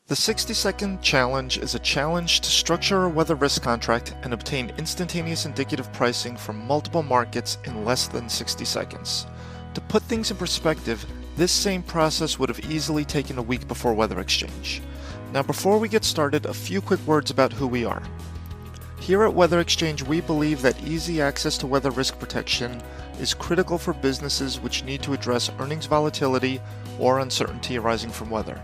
The 60-second challenge is a challenge to structure a weather risk contract and obtain instantaneous indicative pricing from multiple markets in less than 60 seconds. To put things in perspective, this same process would have easily taken a week before WeatherXchange. Now before we get started, a few quick words about who we are. Here at WeatherXchange, we believe that easy access to weather risk protection is critical for businesses which need to address earnings volatility or uncertainty arising from weather.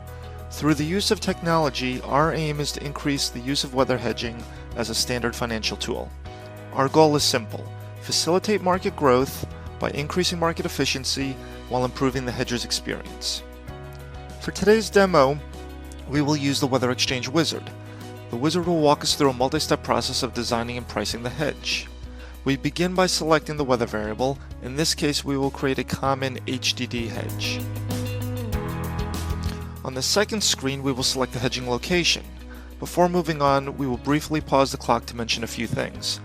Through the use of technology, our aim is to increase the use of weather hedging as a standard financial tool. Our goal is simple: facilitate market growth by increasing market efficiency while improving the hedger's experience. For today's demo, we will use the WeatherXchange Wizard. The Wizard will walk us through a multi-step process of designing and pricing the hedge. We begin by selecting the weather variable. In this case, we will create a common HDD hedge. On the second screen, we will select the hedging location. Before moving on, we will briefly pause the clock to mention a few things.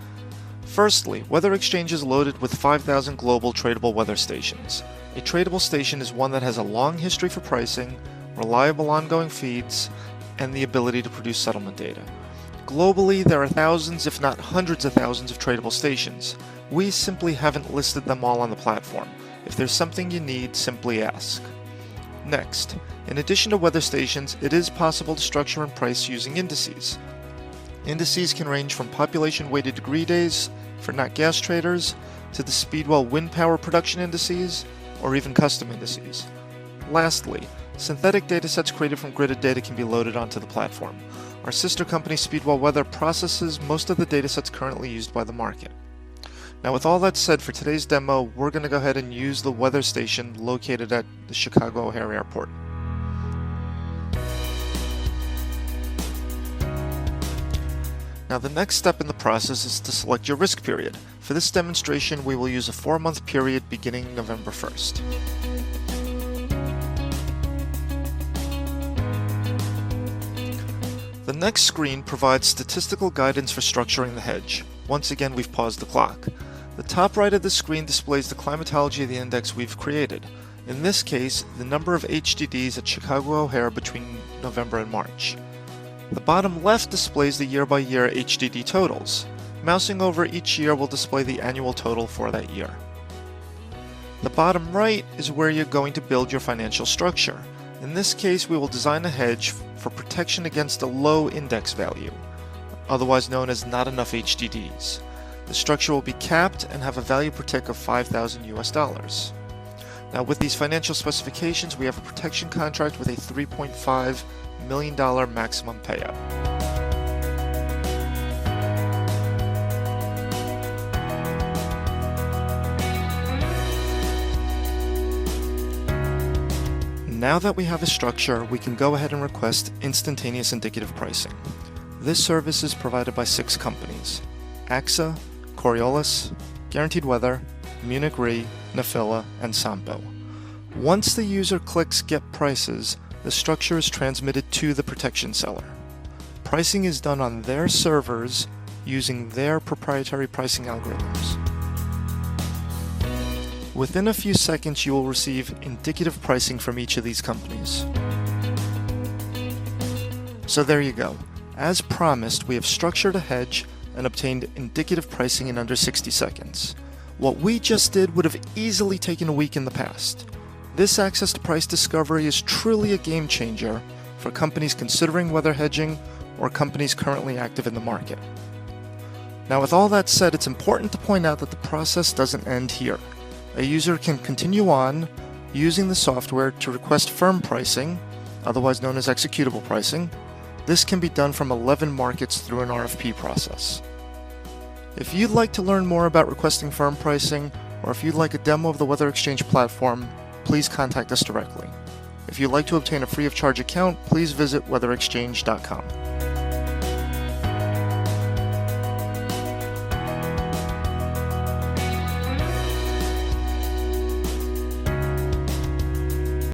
Firstly, WeatherXchange is loaded with 5,000 global tradable weather stations. A tradable station is one that has a long history for pricing, reliable ongoing feeds, and the ability to produce settlement data. Globally, there are thousands, if not hundreds of thousands of tradable stations. We simply haven't listed them all on the platform. If there's something you need, simply ask. Next, in addition to weather stations, it is possible to structure and price using indices. Indices can range from population-weighted degree days for nat gas traders to the Speedwell wind power production indices, or even custom indices. Lastly, synthetic datasets created from gridded data can be loaded onto the platform. Our sister company Speedwell Weather processes most of the datasets currently used by the market. Now with all that said, for today's demo, we're going to go ahead and use the weather station located at the Chicago O'Hare Airport. Now the next step in the process is to select your risk period. For this demonstration, we will use a 4-month period beginning November 1st. The next screen provides statistical guidance for structuring the hedge. Once again, we've paused the clock. The top right of the screen displays the climatology of the index we've created. In this case, the number of HDDs at Chicago O'Hare between November and March. The bottom left displays the year-by-year HDD totals. Mousing over each year will display the annual total for that year. The bottom right is where you're going to build your financial structure. In this case, we will design a hedge for protection against a low index value, otherwise known as not enough HDDs. The structure will be capped and have a value per tick of $5,000 US. Now with these financial specifications, we have a protection contract with a $3.5 million maximum payout. Now that we have a structure, we can go ahead and request instantaneous indicative pricing. This service is provided by 6 companies: AXA, Coriolis, Guaranteed Weather, Munich Re, Nephila, and Sampo. Once the user clicks Get Prices, the structure is transmitted to the protection seller. Pricing is done on their servers using their proprietary pricing algorithms. Within a few seconds, you will receive indicative pricing from each of these companies. So there you go. As promised, we have structured a hedge and obtained indicative pricing in under 60 seconds. What we just did would have easily taken a week in the past. This access to price discovery is truly a game changer for companies considering weather hedging or companies currently active in the market. Now with all that said, it's important to point out that the process doesn't end here. A user can continue on using the software to request firm pricing, otherwise known as executable pricing. This can be done from 11 markets through an RFP process. If you'd like to learn more about requesting firm pricing, or if you'd like a demo of the WeatherXchange platform, please contact us directly. If you'd like to obtain a free of charge account, please visit weatherexchange.com.